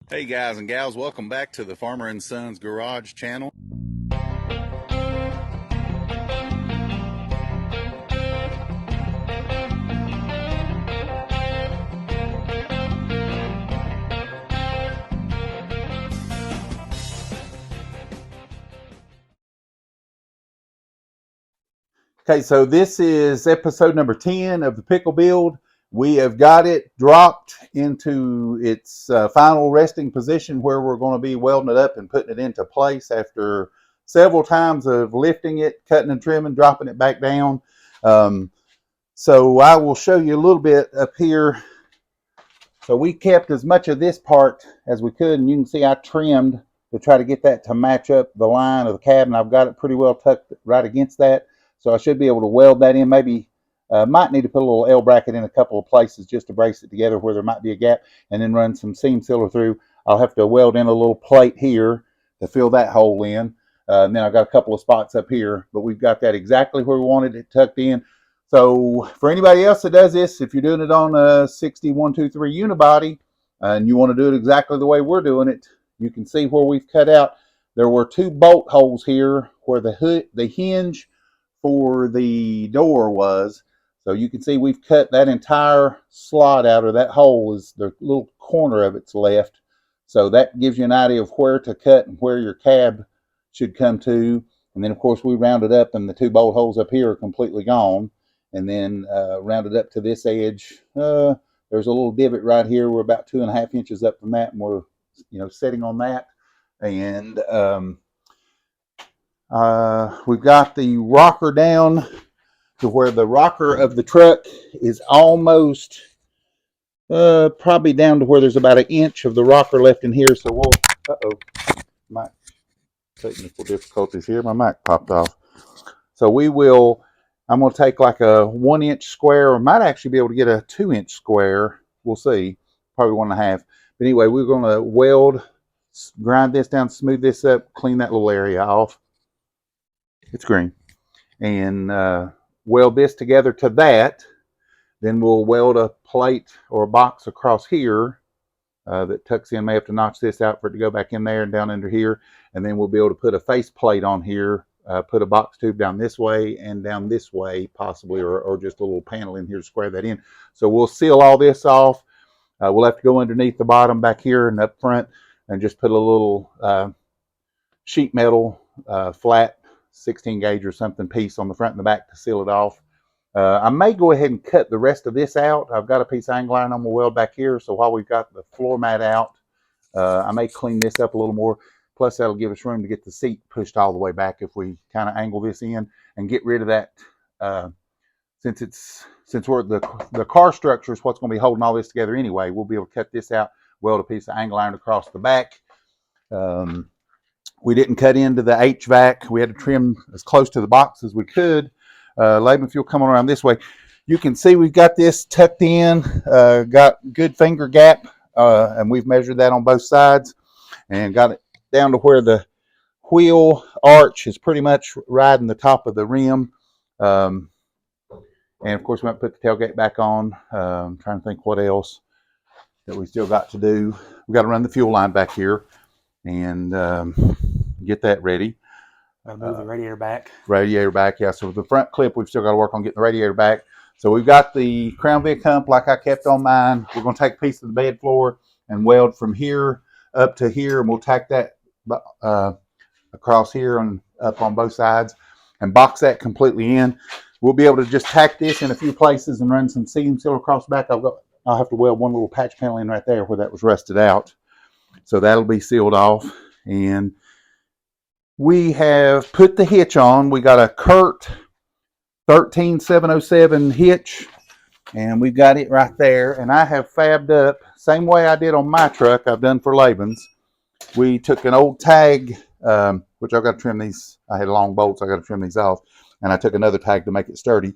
Hey guys and gals, welcome back to the Farmer and Sons Garage channel. Okay, so this is episode number 10 of the Pickle build. We have got it dropped into its final resting position where we're going to be welding it up and putting it into place after several times of lifting it, cutting and trimming, dropping it back down. So I will show you a little bit up here. So we kept as much of this part as we could, and you can see I trimmed to try to get that to match up the line of the cab, and I've got it pretty well tucked right against that. So I should be able to weld that in. Maybe might need to put a little L bracket in a couple of places just to brace it together where there might be a gap, and then run some seam sealer through. I'll have to weld in a little plate here to fill that hole in. And then I've got a couple of spots up here, but we've got that exactly where we wanted it tucked in. So for anybody else that does this, if you're doing it on a 6123 Unibody and you want to do it exactly the way we're doing it, you can see where we've cut out. There were two bolt holes here where the hinge for the door was. So you can see we've cut that entire slot out, or that hole is the little corner of it's left. So that gives you an idea of where to cut and where your cab should come to. And then of course we rounded up, and the two bolt holes up here are completely gone. And then rounded up to this edge. There's a little divot right here. We're about 2.5 inches up from that, and we're sitting on that. And we've got the rocker down to where the rocker of the truck is almost probably down to where there's about 1 inch of the rocker left in here. So we'll, mic technical difficulties here. My mic popped off. So I'm going to take like a 1 inch square, or might actually be able to get a 2 inch square. We'll see. Probably 1.5. But anyway, we're going to weld, grind this down, smooth this up, clean that little area off. It's green. And weld this together to that. Then we'll weld a plate or a box across here that tucks in. May have to notch this out for it to go back in there and down under here. And then we'll be able to put a face plate on here. Put a box tube down this way and down this way, possibly, or just a little panel in here to square that in. So we'll seal all this off. We'll have to go underneath the bottom back here and up front and just put a little sheet metal, flat 16 gauge or something piece on the front and the back to seal it off. I may go ahead and cut the rest of this out. I've got a piece of angle iron I'm going to weld back here. So while we've got the floor mat out, I may clean this up a little more. Plus, that'll give us room to get the seat pushed all the way back if we kind of angle this in and get rid of that. Since we're the car structure is what's going to be holding all this together anyway, we'll be able to cut this out, weld a piece of angle iron across the back. We didn't cut into the HVAC. We had to trim as close to the box as we could. Laban, if you'll come on around this way, you can see we've got this tucked in, got good finger gap, and we've measured that on both sides and got it down to where the wheel arch is pretty much riding the top of the rim. And of course, we might put the tailgate back on. I'm trying to think what else that we still got to do. We got to run the fuel line back here and get that ready. Move the radiator back. Radiator back, yeah. So the front clip, we've still got to work on getting the radiator back. So we've got the Crown Vic hump like I kept on mine. We're going to take a piece of the bed floor and weld from here up to here, and we'll tack that across here and up on both sides and box that completely in. We'll be able to just tack this in a few places and run some seam seal across the back. I'll have to weld one little patch panel in right there where that was rusted out. So that'll be sealed off. And we have put the hitch on. We got a Kurt 13707 hitch, and we've got it right there. And I have fabbed up, same way I did on my truck, I've done for Laban's. We took an old tag, which I've got to trim these. I had long bolts, I got to trim these off. And I took another tag to make it sturdy.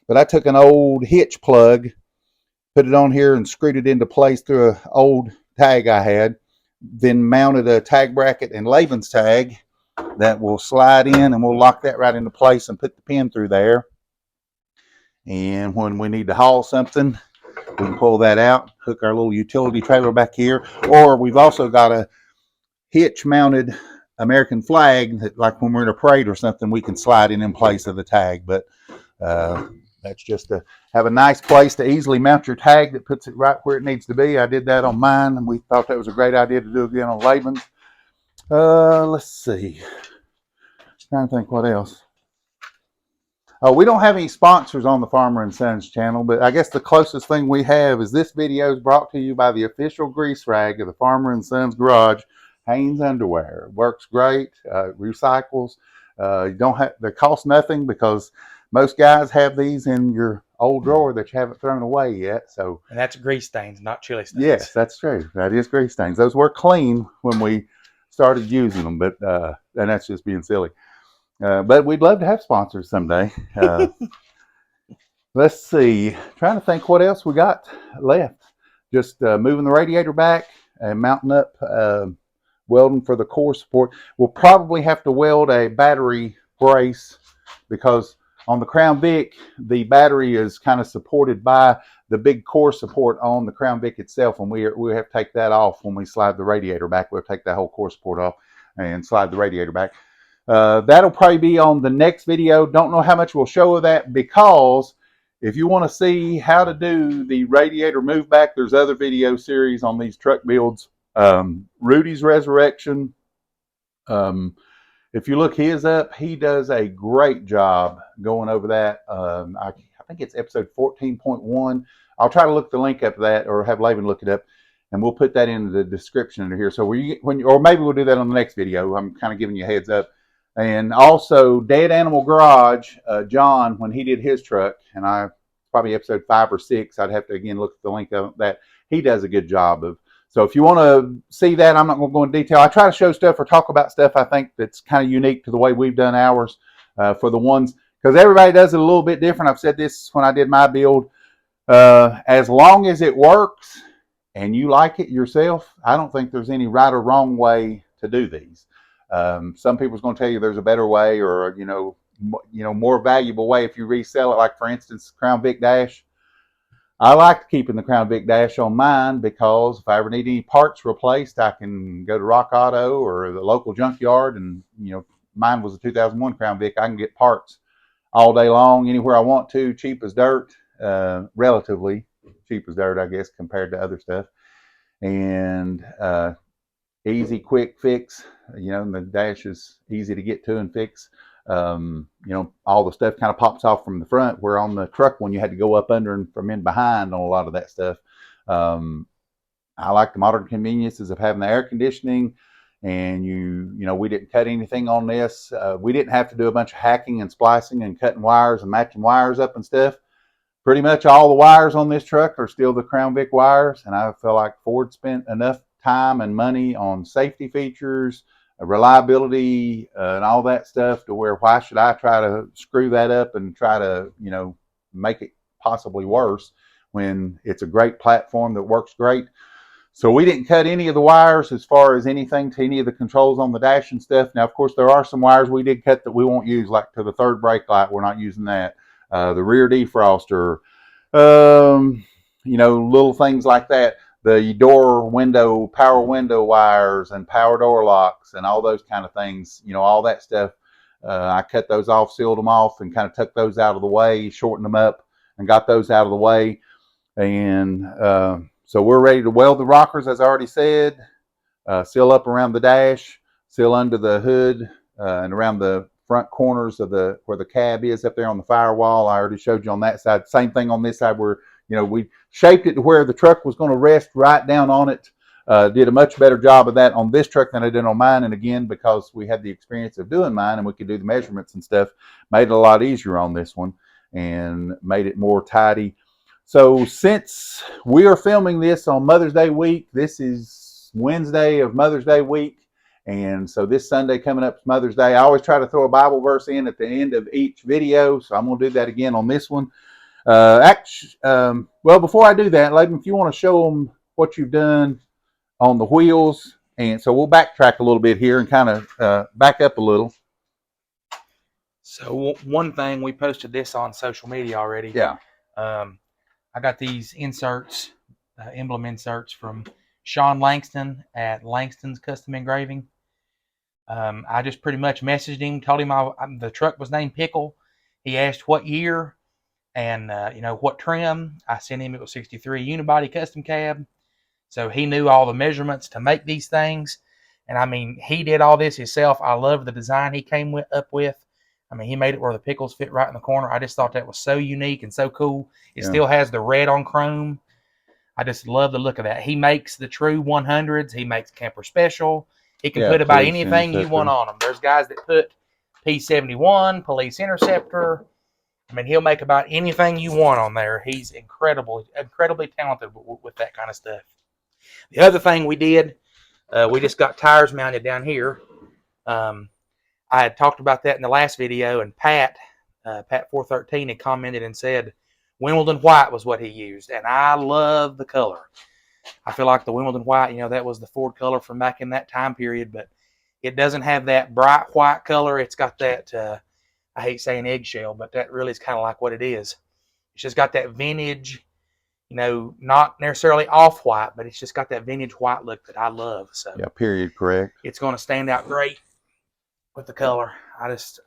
But I took an old hitch plug, put it on here and screwed it into place through an old tag I had. Then mounted a tag bracket and Laban's tag that will slide in, and we'll lock that right into place and put the pin through there. And when we need to haul something, We can pull that out, hook our little utility trailer back here, or we've also got a hitch mounted American flag that, like when we're in a parade or something, we can slide in place of the tag. But that's just to have a nice place to easily mount your tag that puts it right where it needs to be. I did that on mine, and we thought that was a great idea to do again on Laban's. Let's see. Trying to think what else. Oh, we don't have any sponsors on the Farmer and Sons channel, but I guess the closest thing we have is this video is brought to you by the official grease rag of the Farmer and Sons garage, Hanes Underwear. It works great, recycles. You don't have, they cost nothing because most guys have these in your old drawer that you haven't thrown away yet. So, and that's grease stains, not chili stains. Yes, that's true. That is grease stains. Those were clean when we started using them, but and that's just being silly. But we'd love to have sponsors someday. Let's see. Trying to think what else we got left. Just moving the radiator back and mounting up, welding for the core support. We'll probably have to weld a battery brace because on the Crown Vic, the battery is kind of supported by the big core support on the Crown Vic itself, and we have to take that off when we slide the radiator back. We'll take that whole core support off and slide the radiator back. That'll probably be on the next video. Don't know how much we'll show of that, because if you want to see how to do the radiator move back, there's other video series on these truck builds. Rudy's Ressurrection. If you look his up, he does a great job going over that. I think it's episode 14.1. I'll try to look the link up to that, or have Laban look it up, and we'll put that in the description under here. So or maybe we'll do that on the next video. I'm kind of giving you a heads up. And also Dead Animal Garage, John, when he did his truck, and probably episode 5 or 6, I'd have to again look at the link of that. He does a good job of. So if you want to see that, I'm not going to go into detail. I try to show stuff or talk about stuff I think that's kind of unique to the way we've done ours, for the ones, because everybody does it a little bit different. I've said this when I did my build. As long as it works and you like it yourself, I don't think there's any right or wrong way to do these. Some people's going to tell you there's a better way, or more valuable way if you resell it. Like for instance, Crown Vic dash. I like keeping the Crown Vic dash on mine because if I ever need any parts replaced, I can go to Rock Auto or the local junkyard, and mine was a 2001 Crown Vic. I can get parts all day long, anywhere I want to, cheap as dirt, relatively cheap as dirt, I guess, compared to other stuff, and easy, quick fix. The dash is easy to get to and fix. All the stuff kind of pops off from the front, where on the truck one you had to go up under and from in behind on a lot of that stuff. I like the modern conveniences of having the air conditioning, and we didn't cut anything on this. We didn't have to do a bunch of hacking and splicing and cutting wires and matching wires up and stuff. Pretty much all the wires on this truck are still the Crown Vic wires, and I feel like Ford spent enough time and money on safety features, reliability, and all that stuff, to where why should I try to screw that up and try to make it possibly worse when it's a great platform that works great. So we didn't cut any of the wires as far as anything to any of the controls on the dash and stuff. Now of course there are some wires we did cut that we won't use, like to the third brake light. We're not using that. The rear defroster, little things like that. The door window, power window wires and power door locks and all those kind of things, all that stuff. I cut those off, sealed them off, and kind of took those out of the way, shortened them up, and got those out of the way. And so we're ready to weld the rockers, as I already said, seal up around the dash, seal under the hood, and around the front corners of where the cab is up there on the firewall. I already showed you on that side. Same thing on this side, where we shaped it to where the truck was going to rest right down on it. Did a much better job of that on this truck than I did on mine. And again, because we had the experience of doing mine and we could do the measurements and stuff, made it a lot easier on this one and made it more tidy. So since we are filming this on Mother's Day week, this is Wednesday of Mother's Day week. And so this Sunday coming up is Mother's Day. I always try to throw a Bible verse in at the end of each video. So I'm going to do that again on this one. Well, before I do that, Laban, if you want to show them what you've done on the wheels, and so we'll backtrack a little bit here and kind of back up a little. So one thing, we posted this on social media already. Yeah. I got these inserts, emblem inserts from Sean Langston at Langston's Custom Engraving. I just pretty much messaged him, told him the truck was named Pickle. He asked what year and what trim. I sent him, it was 63 Unibody Custom cab. So he knew all the measurements to make these things. And I mean, he did all this himself. I love the design he came up with. I mean, he made it where the pickles fit right in the corner. I just thought that was so unique and so cool. It still has the red on chrome. I just love the look of that. He makes the true 100s. He makes Camper Special. He can put about anything you want on them. There's guys that put P71, Police Interceptor. I mean, he'll make about anything you want on there. He's incredibly talented with that kind of stuff. The other thing we did, we just got tires mounted down here. I had talked about that in the last video, and Pat 413 had commented and said Wimbledon white was what he used, and I love the color. I feel like the Wimbledon white, that was the Ford color from back in that time period, but it doesn't have that bright white color. It's got that, I hate saying eggshell, but that really is kind of like what it is. It's just got that vintage, not necessarily off-white, but it's just got that vintage white look that I love. So yeah, period, correct. It's going to stand out great with the color.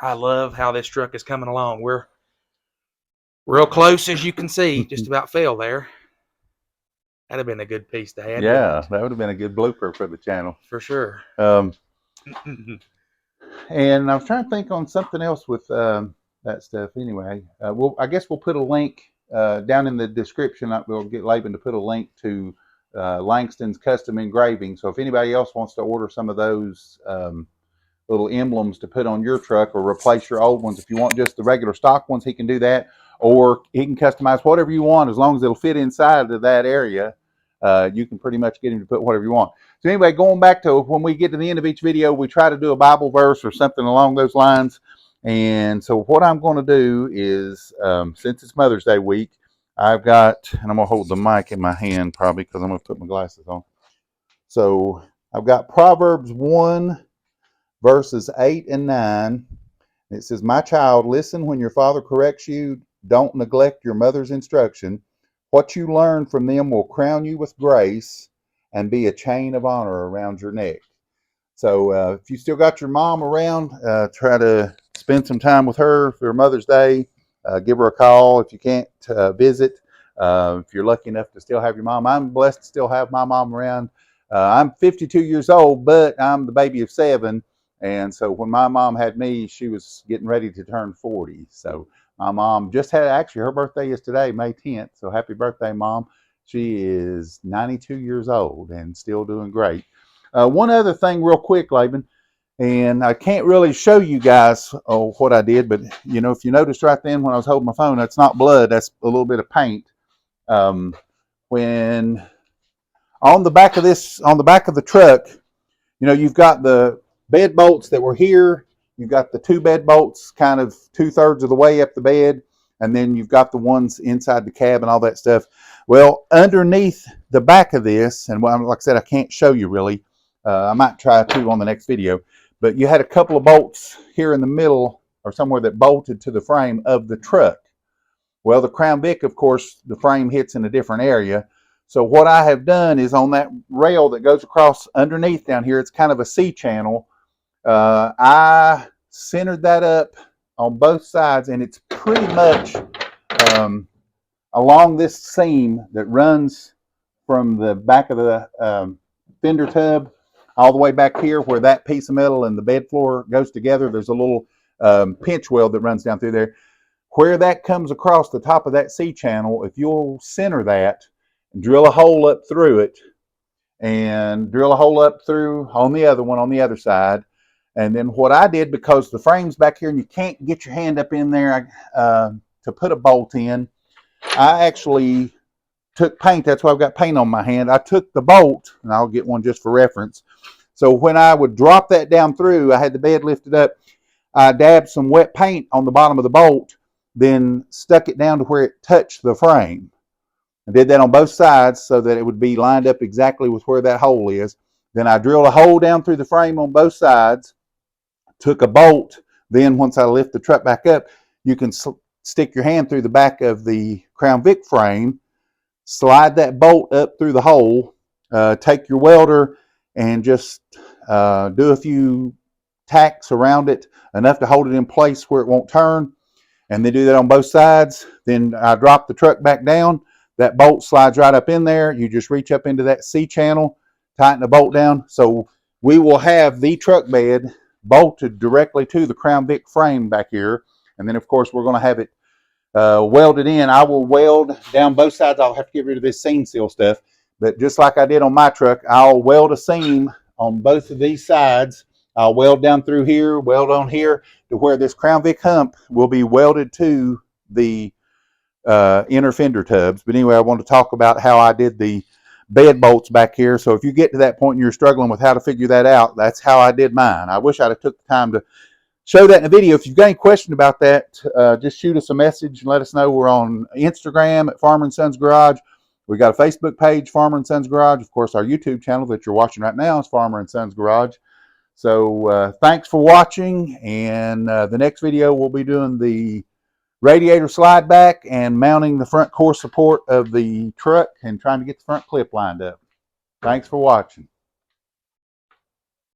I love how this truck is coming along. We're real close, as you can see. Just about fell there. That'd have been a good piece to add. Yeah, that would have been a good blooper for the channel. For sure. And I was trying to think on something else with that stuff. Anyway, I guess we'll put a link down in the description. We'll get Laban to put a link to Langston's Custom Engraving. So if anybody else wants to order some of those little emblems to put on your truck or replace your old ones, if you want just the regular stock ones, he can do that. Or he can customize whatever you want as long as it'll fit inside of that area. You can pretty much get him to put whatever you want. So anyway, going back to when we get to the end of each video, we try to do a Bible verse or something along those lines. And so what I'm going to do is, since it's Mother's Day week, I've got, and I'm going to hold the mic in my hand probably because I'm going to put my glasses on. So I've got Proverbs 1, verses 8 and 9. It says, "My child, listen when your father corrects you. Don't neglect your mother's instruction. What you learn from them will crown you with grace and be a chain of honor around your neck." So if you still got your mom around, try to spend some time with her for Mother's Day. Give her a call if you can't visit. If you're lucky enough to still have your mom. I'm blessed to still have my mom around. I'm 52 years old, but I'm the baby of 7. And so when my mom had me, she was getting ready to turn 40. So my mom just had, actually, her birthday is today, May 10th. So happy birthday, Mom. She is 92 years old and still doing great. One other thing real quick, Laban, and I can't really show you guys what I did, but, if you noticed right then when I was holding my phone, that's not blood. That's a little bit of paint. When on the back of the truck, you've got the bed bolts that were here. You've got the 2 bed bolts kind of 2/3 of the way up the bed, and then you've got the ones inside the cab and all that stuff. Well, underneath the back of this, and like I said, I can't show you really. I might try to on the next video, but you had a couple of bolts here in the middle or somewhere that bolted to the frame of the truck. Well, the Crown Vic, of course, the frame hits in a different area. So what I have done is on that rail that goes across underneath down here, it's kind of a C-channel. I centered that up on both sides, and it's pretty much along this seam that runs from the back of the fender tub all the way back here where that piece of metal and the bed floor goes together. There's a little pinch weld that runs down through there. Where that comes across the top of that C-channel, if you'll center that, drill a hole up through it, and drill a hole up through on the other one on the other side. And then what I did, because the frame's back here and you can't get your hand up in there to put a bolt in, I actually took paint. That's why I've got paint on my hand. I took the bolt, and I'll get one just for reference. So when I would drop that down through, I had the bed lifted up. I dabbed some wet paint on the bottom of the bolt, then stuck it down to where it touched the frame. I did that on both sides so that it would be lined up exactly with where that hole is. Then I drilled a hole down through the frame on both sides, took a bolt. Then once I lift the truck back up, you can stick your hand through the back of the Crown Vic frame, slide that bolt up through the hole, take your welder and just do a few tacks around it, enough to hold it in place where it won't turn, and then do that on both sides. Then I drop the truck back down. That bolt slides right up in there. You just reach up into that C channel, tighten the bolt down. So we will have the truck bed bolted directly to the Crown Vic frame back here. And then, of course, we're going to have it welded in. I will weld down both sides. I'll have to get rid of this seam seal stuff. But just like I did on my truck, I'll weld a seam on both of these sides. I'll weld down through here, weld on here, to where this Crown Vic hump will be welded to the inner fender tubs. But anyway, I want to talk about how I did the bed bolts back here. So if you get to that point and you're struggling with how to figure that out, that's how I did mine. I wish I'd have took the time to show that in a video. If you've got any question about that, just shoot us a message and let us know. We're on Instagram at Farmer and Sons Garage. We got a Facebook page, Farmer and Sons Garage. Of course, our YouTube channel that you're watching right now is Farmer and Sons Garage. So thanks for watching, and the next video we'll be doing the radiator slide back and mounting the front core support of the truck and trying to get the front clip lined up. Thanks for watching.